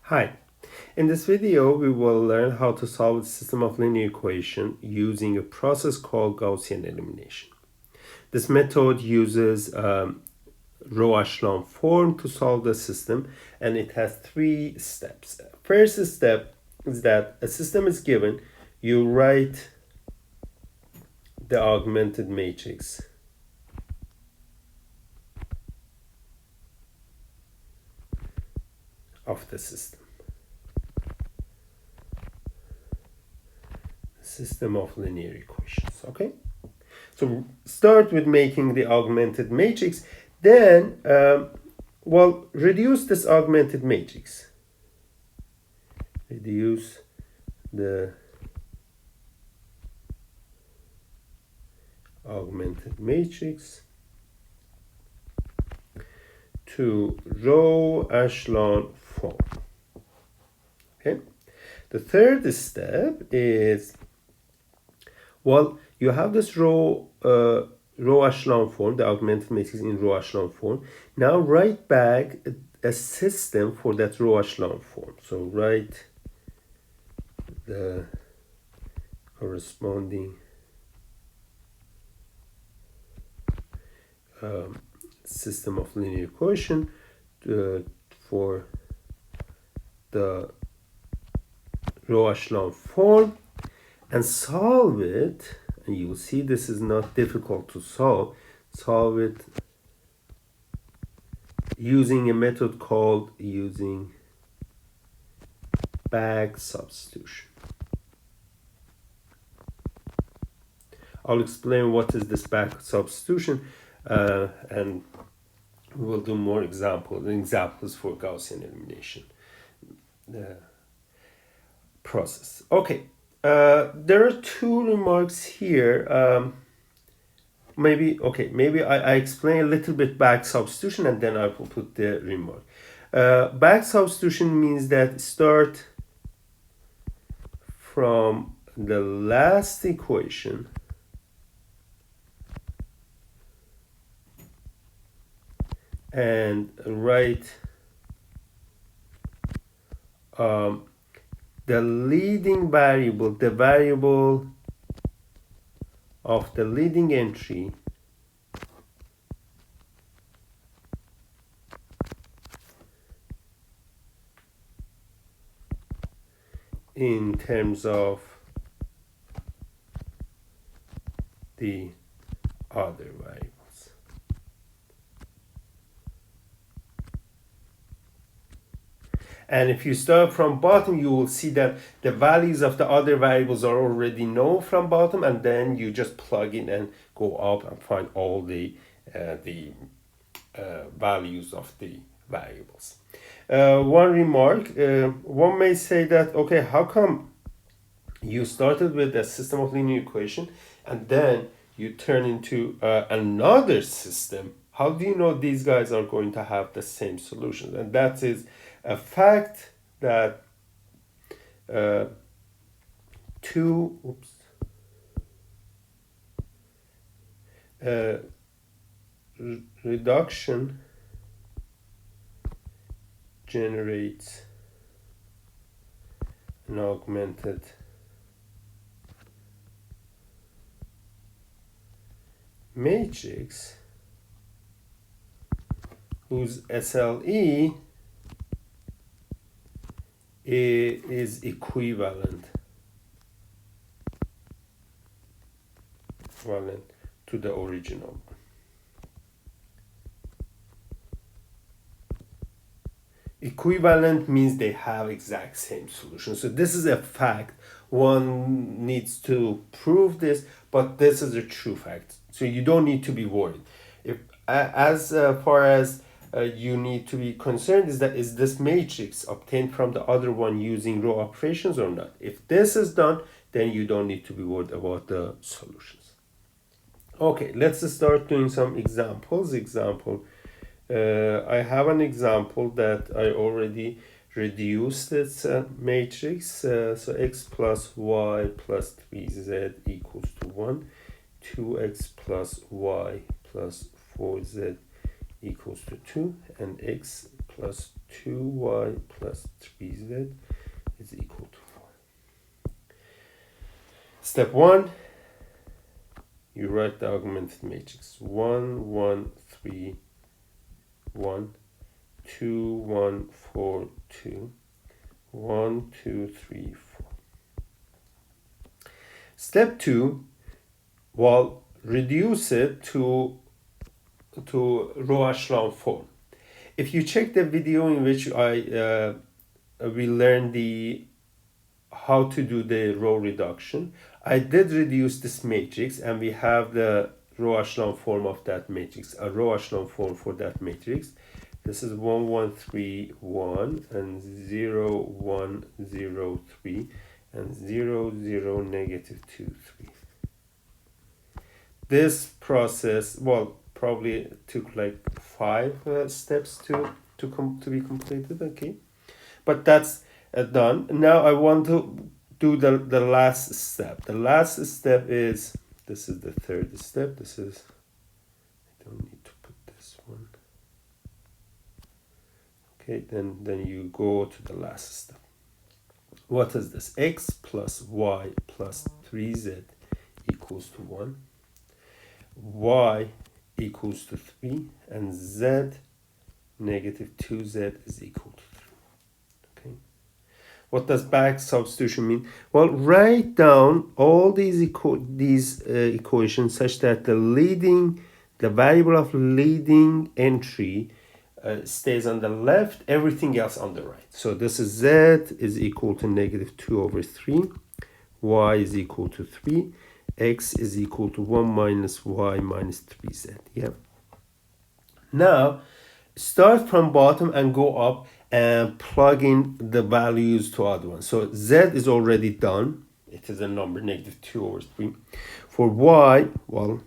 Hi, in this video we will learn how to solve a system of linear equation using a process called Gaussian elimination. This method uses row echelon form to solve the system, and it has three steps. First step is that a system is given, you write the augmented matrix of the system of linear equations. Okay, so start with making the augmented matrix, then reduce this augmented matrix. Reduce the augmented matrix to row echelon form. Okay, the third step is, you have this row echelon form, the augmented matrix in row echelon form. Now write back a system for that row echelon form. So write the corresponding system of linear equation for the row echelon form and solve it. And you will see this is not difficult to solve. Solve it using a method called using back substitution. I'll explain what is this back substitution, and we'll do more examples for Gaussian elimination process. Okay, there are two remarks here. Maybe I explain a little bit back substitution and then I will put the remark. Back substitution means that start from the last equation and write the leading variable, the variable of the leading entry in terms of the other variables. And if you start from bottom, you will see that the values of the other variables are already known from bottom, and then you just plug in and go up and find all the values of the variables. One remark, one may say that, okay, how come you started with a system of linear equation and then you turn into another system? How do you know these guys are going to have the same solutions? And that is a fact that reduction generates an augmented matrix whose SLE is equivalent to the original one. Equivalent means they have exact same solution. So this is a fact. One needs to prove this, but this is a true fact. So you don't need to be worried. If as far as you need to be concerned is this matrix obtained from the other one using row operations or not. If this is done, then you don't need to be worried about the solutions. Okay, let's start doing some examples. I have an example that I already reduced its matrix. So x plus y plus 3z equals to 1. 2x plus y plus 4z equals to 2, and x plus 2y plus 3z is equal to 4. Step 1, you write the augmented matrix. 1, 1, 3, 1, 2, 1, 4, 2, 1, 2, 3, 4. Step 2, well, reduce it to row echelon form. If you check the video in which we learned how to do the row reduction, I did reduce this matrix, and we have the row echelon form of that matrix, a row echelon form for that matrix. This is 1, 1, 3, 1, and 0, 1, 0, 3, and 0, 0, negative 2, 3. This process, well, probably took like 5 steps to be completed, okay? But that's done. Now I want to do the last step. The last step is, this is the third step. This is, I don't need to put this one. Okay, then you go to the last step. What is this? X plus y plus 3z equals to 1. Y equals to 3, and z negative 2z is equal to 3. Okay. What does back substitution mean? Well, write down all these equations such that the variable of leading entry stays on the left, everything else on the right. So this is z is equal to negative 2 over 3, y is equal to 3, x is equal to 1 minus y minus 3z. Yeah. Now, start from bottom and go up and plug in the values to other ones. So z is already done. It is a number, negative 2 over 3. For y, well,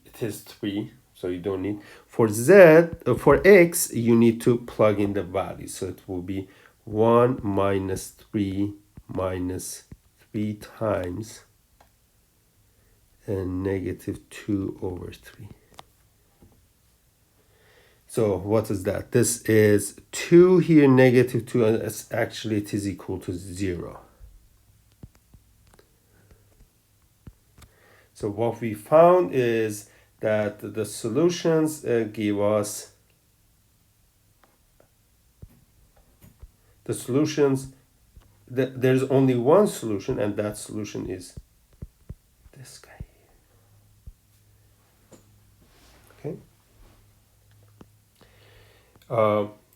it is 3, so you don't need. For for x, you need to plug in the value. So it will be 1 minus 3 minus 3 times and negative 2 over 3. So what is that? This is 2 here, negative 2, and actually it is equal to 0. So what we found is that the solutions give us the solutions, there's only one solution, and that solution is this guy. Okay.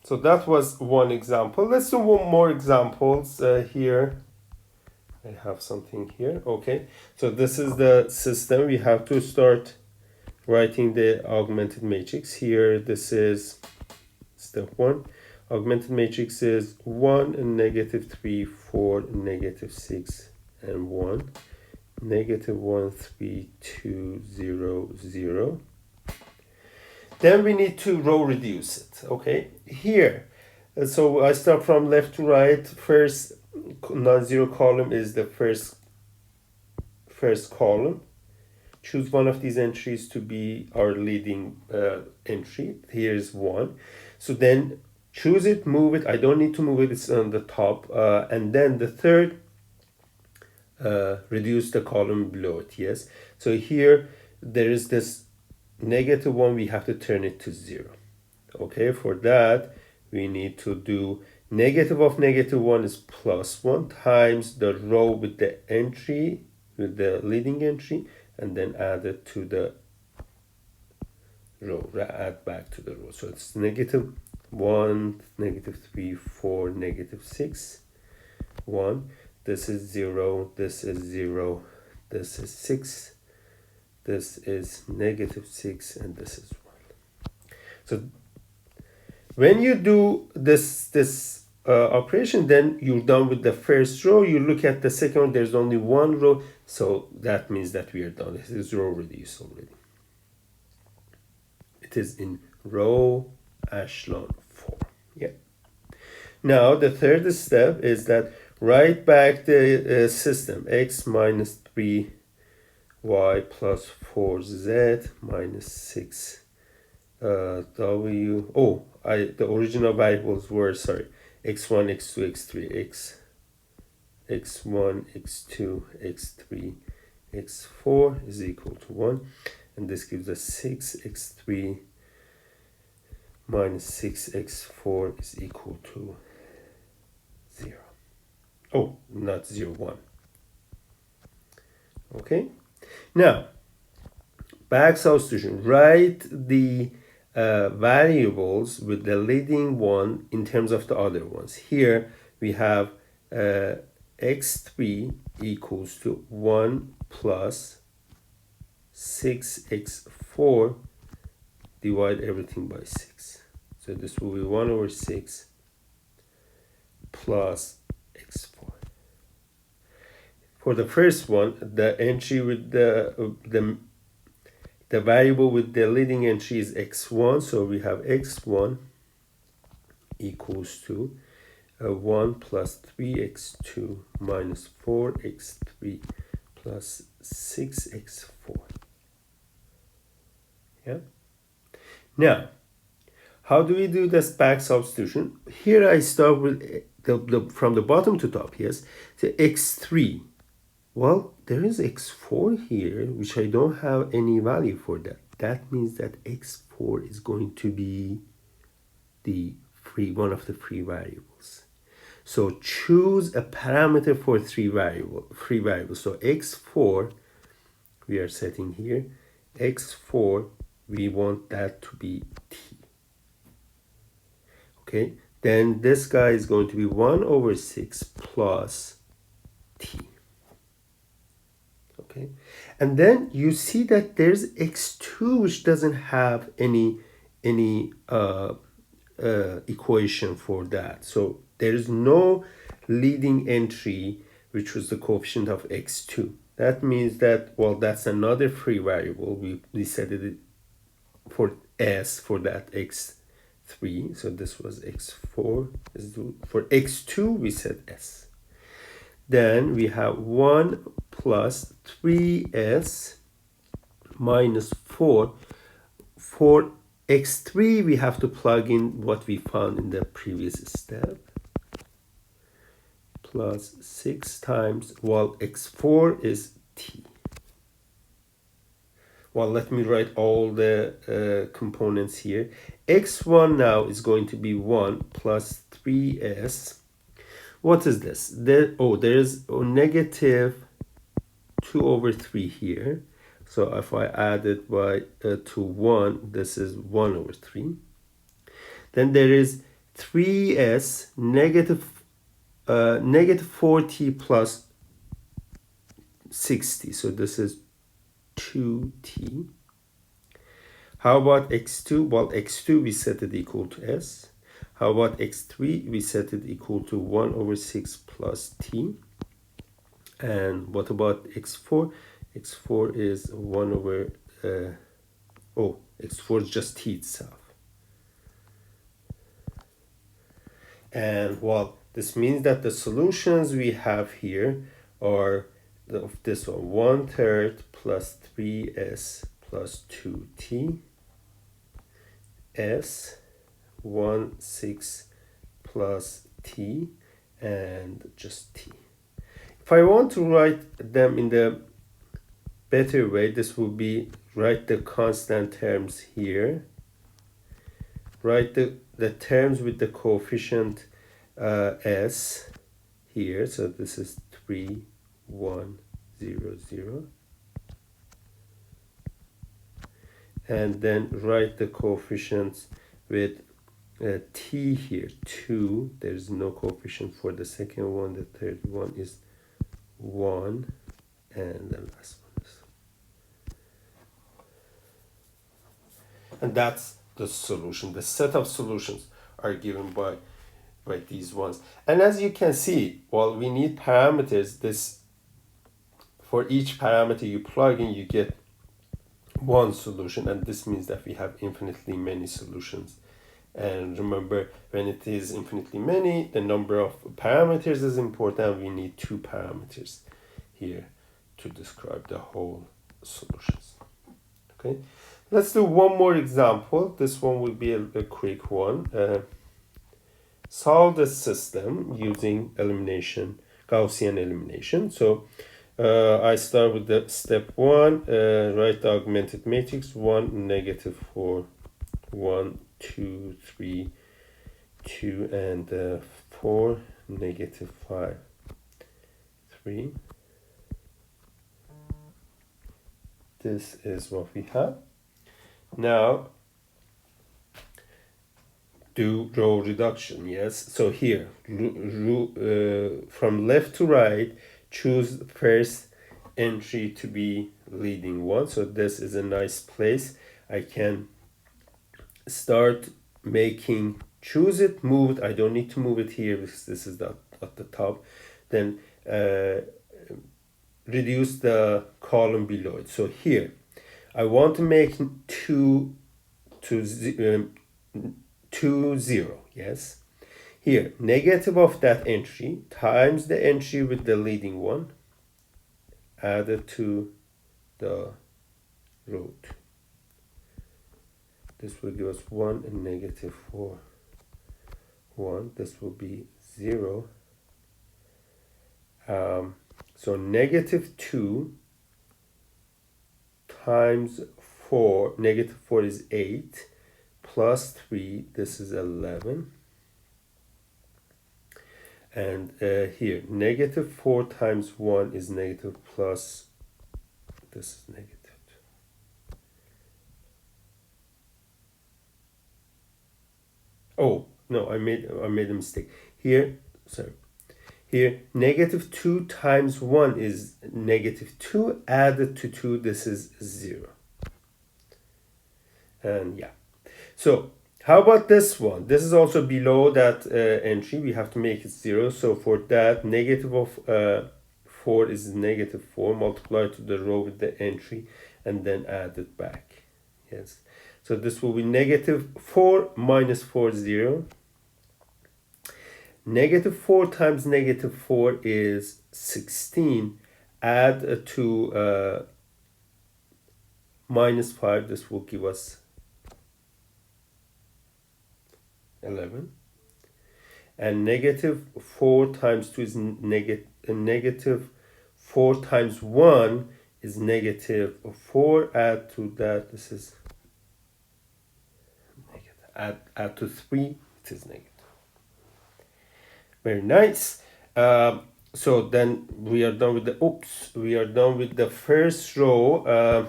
So that was one example. Let's do one more examples here. I have something here. Okay. So this is the system. We have to start writing the augmented matrix. Here, this is step 1. Augmented matrix is 1 and negative 3, 4, negative 6, and 1. Negative 1, 3, 2, 0, 0. Then we need to row reduce it, okay? Here, so I start from left to right. First non-zero column is the first column. Choose one of these entries to be our leading entry. Here is 1. So then choose it, move it. I don't need to move it, it's on the top. And then the third, reduce the column below it, yes? So here, there is this negative 1, we have to turn it to 0. Okay, for that, we need to do negative of negative 1 is plus 1 times the row with the entry, with the leading entry, and then add it to the row, add back to the row. So it's negative 1, negative 3, 4, negative 6, 1. This is 0, this is 0, this is 6. This is negative 6, and this is 1. So when you do this operation, then you're done with the first row. You look at the second one, there's only one row. So that means that we are done. This is row reduced already. It is in row echelon form. Yeah. Now the third step is that write back the system. X minus 3 y plus 4z minus 6 the original variables were, sorry, x1, x2, x3, x1, x2, x3, x4 is equal to 1, and this gives us 6x3 minus 6x4 is equal to 0. Oh, not 0, 1. Okay, now back substitution. Write the variables with the leading one in terms of the other ones. Here we have x3 equals to 1 plus 6x4, divide everything by 6. So this will be 1 over 6 plus x4. For the first one, the entry with the variable with the leading entry is x1, so we have x1 equals to 1 plus 3x2 minus 4x3 plus 6x4. Yeah. Now, how do we do this back substitution? Here I start with from the bottom to top, yes. So x3. Well, there is x4 here, which I don't have any value for that. That means that x4 is going to be one of the free variables. So choose a parameter for free variables. So x4 we are setting here. x4 we want that to be t. Okay, then this guy is going to be 1 over 6 plus t. Okay, and then you see that there's x2 which doesn't have any equation for that. So there is no leading entry which was the coefficient of x2. That means that, well, that's another free variable. We set it for s for that x3. So this was x4. For x2 we set s. Then we have 1 plus 3s minus 4. For x3 we have to plug in what we found in the previous step, plus 6 times, well, x4 is t. Well, let me write all the components here. x1 now is going to be 1 plus 3s. What is this? There is a negative 2 over 3 here. So if I add it to 1, this is 1 over 3. Then there is 3s negative 40 plus 60. So this is 2t. How about x2? Well, x2 we set it equal to s. How about x3? We set it equal to 1 over 6 plus t. And what about x4? x4 is 1 over, x4 is just t itself. And, well, this means that the solutions we have here are this one, 1/3 plus 3s plus 2t, s, 1/6 plus t, and just t. If I want to write them in the better way, this will be write the constant terms here, write the terms with the coefficient s here. So this is 3, 1, 0, 0. And then write the coefficients with t here, 2. There's no coefficient for the second one. The third one is 1. And the last one is. And that's the solution. The set of solutions are given by these ones. And as you can see, well, we need parameters. For each parameter you plug in, you get one solution, and this means that we have infinitely many solutions. And remember, when it is infinitely many, the number of parameters is important. We need 2 parameters here to describe the whole solutions. Okay, Let's do one more example. This one will be a quick one. Solve the system using elimination, Gaussian elimination. So I start with the step 1, write the augmented matrix 1, negative 4, 1, 2, 3, 2, and 4, negative 5, 3. This is what we have. Now, do row reduction, yes. So here, from left to right, choose the first entry to be leading one. So this is a nice place. I can start making, choose it, move it. I don't need to move it here because this is at the top. Then reduce the column below it. So here, I want to make 2, 0, yes. Here, negative of that entry times the entry with the leading one added to the row 2. This will give us 1 and negative 4, 1. This will be 0. So negative 2 times 4, negative 4 is 8, plus 3, this is 11. And here, negative 4 times 1 is negative plus, this is negative. Oh, no, I made a mistake. Here, sorry. Here, negative 2 times 1 is negative 2. Added to 2, this is 0. And yeah. So, how about this one? This is also below that entry. We have to make it 0. So, for that, negative of 4 is negative 4. Multiply to the row with the entry and then add it back. Yes. So, this will be negative 4 minus 4, 0. Negative 4 times negative 4 is 16. Add to minus 5. This will give us 11. And negative 4 times 2 is negative 4 times 1 is negative 4. Add to that, this is negative. Add to 3, it is negative. Very nice. So then we are done with the first row.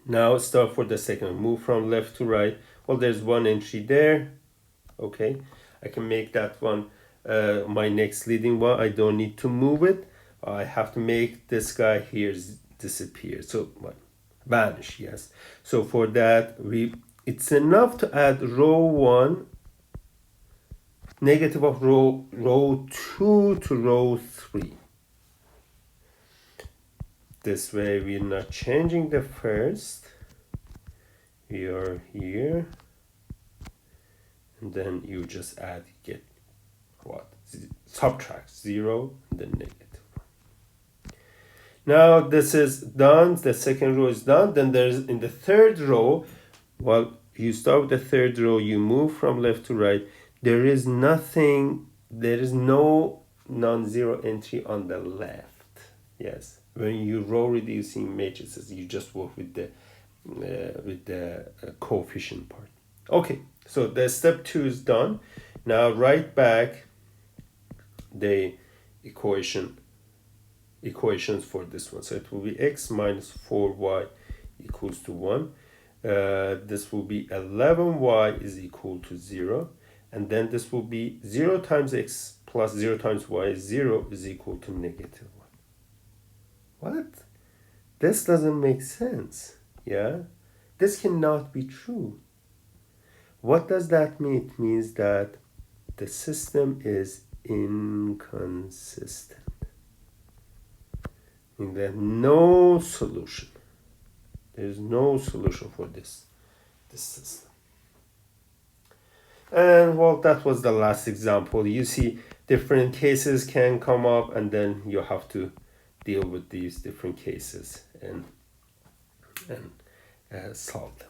Now start for the second. Move from left to right. Well, there's one entry there. Okay, I can make that one my next leading one. I don't need to move it. I have to make this guy here disappear. So vanish, yes. So for that, it's enough to add row 1, negative of row 2 to row 3. This way we're not changing the first. We are here. And then you just add, get what? Subtract 0 and then negative. Now this is done. The second row is done. Then there's in the third row, well, you start with the third row, you move from left to right. There is no non-zero entry on the left. Yes, when you row reducing matrices, you just work with the coefficient part. Okay, so the step 2 is done. Now write back the equations for this one. So it will be x minus 4y equals to 1. This will be 11y is equal to 0. And then this will be 0 times x plus 0 times y, 0 is equal to negative 1. What? This doesn't make sense. Yeah? This cannot be true. What does that mean? It means that the system is inconsistent. Meaning there's no solution. There's no solution for this system. And well, that was the last example. You see different cases can come up and then you have to deal with these different cases and solve them.